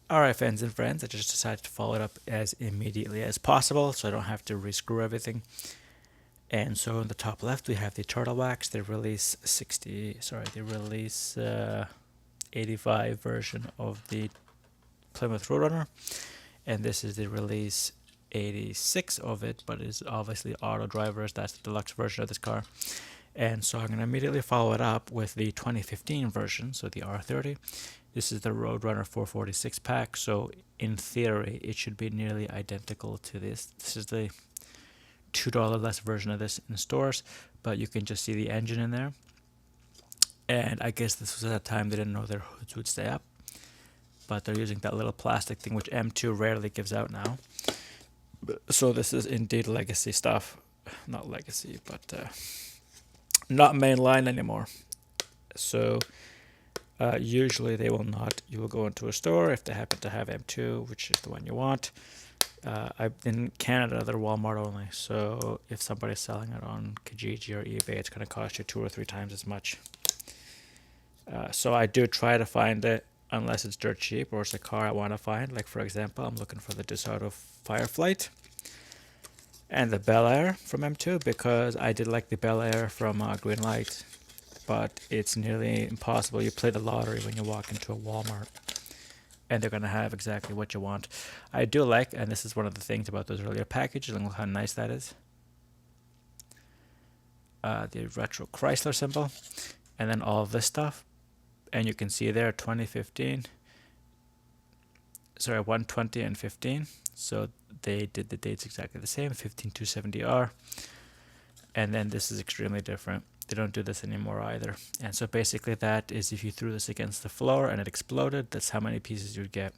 Alright, fans and friends, I just decided to follow it up as immediately as possible so I don't have to rescrew everything. And so in the top left we have the Turtle Wax, the release 85 version of the Plymouth Roadrunner. And this is the release 86 of it, but it's obviously auto drivers. That's the deluxe version of this car. And so I'm going to immediately follow it up with the 2015 version, so the R30. This is the Roadrunner 446 pack, so in theory it should be nearly identical to this. This is the $2 less version of this in stores, but you can just see the engine in there. And I guess this was at a time they didn't know their hoods would stay up, but they're using that little plastic thing which M2 rarely gives out now. So this is indeed legacy stuff. Not legacy, but not mainline anymore. So usually they will not. You will go into a store if they happen to have M2, which is the one you want. In Canada, they're Walmart only. So if somebody's selling it on Kijiji or eBay, it's going to cost you 2 or 3 times as much. So I do try to find it unless it's dirt cheap or it's a car I want to find. Like for example, I'm looking for the DeSoto Fireflight and the Bel Air from M2 because I did like the Bel Air from Green Light, but it's nearly impossible. You play the lottery when you walk into a Walmart and they're going to have exactly what you want. I do like, and this is one of the things about those earlier packages, and look how nice that is. The retro Chrysler symbol, and then all of this stuff. And you can see there 2015, sorry, 120 and 15. So they did the dates exactly the same, 15270R. And then this is extremely different. They don't do this anymore either. And so basically that is if you threw this against the floor and it exploded, that's how many pieces you'd get.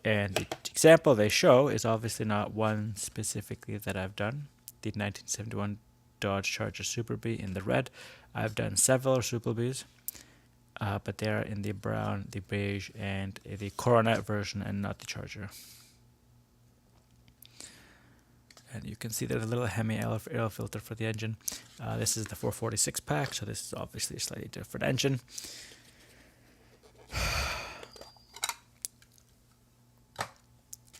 And the example they show is obviously not one specifically that I've done. The 1971 Dodge Charger Super Bee in the red. I've done several Super Bees, but they are in the brown, the beige, and the Coronet version and not the Charger. And you can see there's a little Hemi air filter for the engine. This is the 446 pack, so this is obviously a slightly different engine.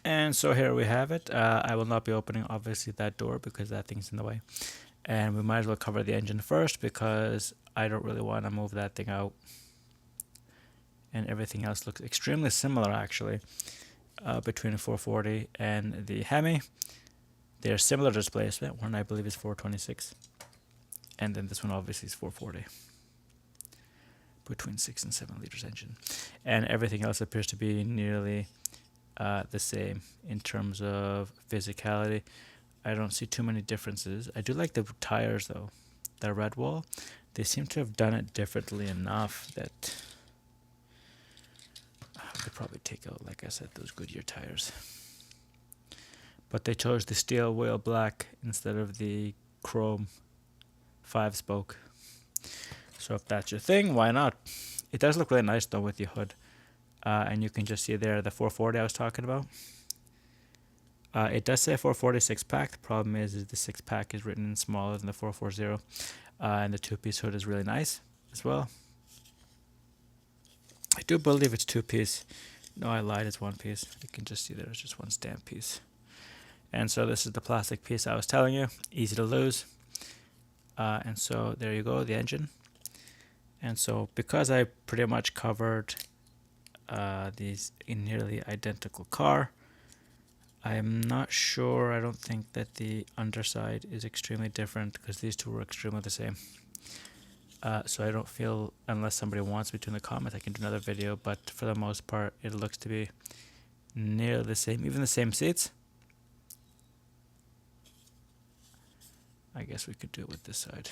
And so here we have it. I will not be opening obviously that door because that thing's in the way. And we might as well cover the engine first because I don't really want to move that thing out. And everything else looks extremely similar actually between the 440 and the Hemi. They're similar displacement. One I believe is 426, and then this one obviously is 440. Between 6 and 7 liters engine, and everything else appears to be nearly the same in terms of physicality. I don't see too many differences. I do like the tires though. The red wall, they seem to have done it differently enough that I could probably take out, like I said, those Goodyear tires. But they chose the steel wheel black instead of the chrome 5-spoke. So if that's your thing, why not? It does look really nice though with the hood. And you can just see there the 440 I was talking about. It does say 446 pack. The problem is the 6-pack is written in smaller than the 440. And the 2-piece hood is really nice as well. I do believe it's 2-piece. No, I lied, it's 1-piece. You can just see there's just one stamp piece. And so this is the plastic piece I was telling you, easy to lose. And so there you go, the engine. And so because I pretty much covered these in nearly identical car, I'm not sure, I don't think that the underside is extremely different because these two were extremely the same. So I don't feel, unless somebody wants me to in the comments, I can do another video, but for the most part it looks to be nearly the same, even the same seats. I guess we could do it with this side.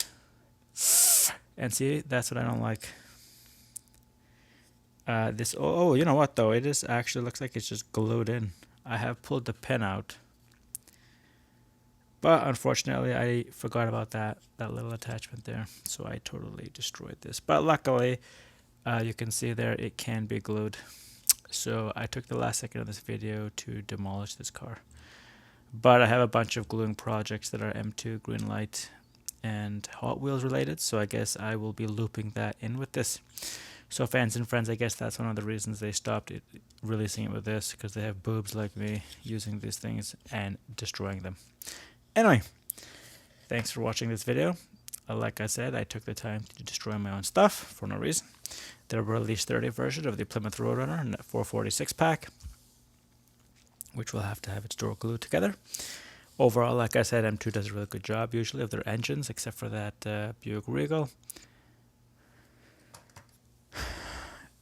And see, that's what I don't like. You know what though? It is actually looks like it's just glued in. I have pulled the pin out. But unfortunately, I forgot about that little attachment there. So I totally destroyed this. But luckily, you can see there it can be glued. So I took the last second of this video to demolish this car. But I have a bunch of gluing projects that are M2, Green Light, and Hot Wheels related, so I guess I will be looping that in with this. So fans and friends, I guess that's one of the reasons they stopped releasing it with this, because they have boobs like me using these things and destroying them. Anyway, thanks for watching this video. Like I said, I took the time to destroy my own stuff for no reason. The release 30 version of the Plymouth Roadrunner in 446 pack, which will have to have its door glued together. Overall, like I said, M2 does a really good job usually of their engines, except for that Buick Regal.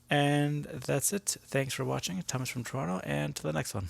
And that's it. Thanks for watching. Thomas from Toronto, and to the next one.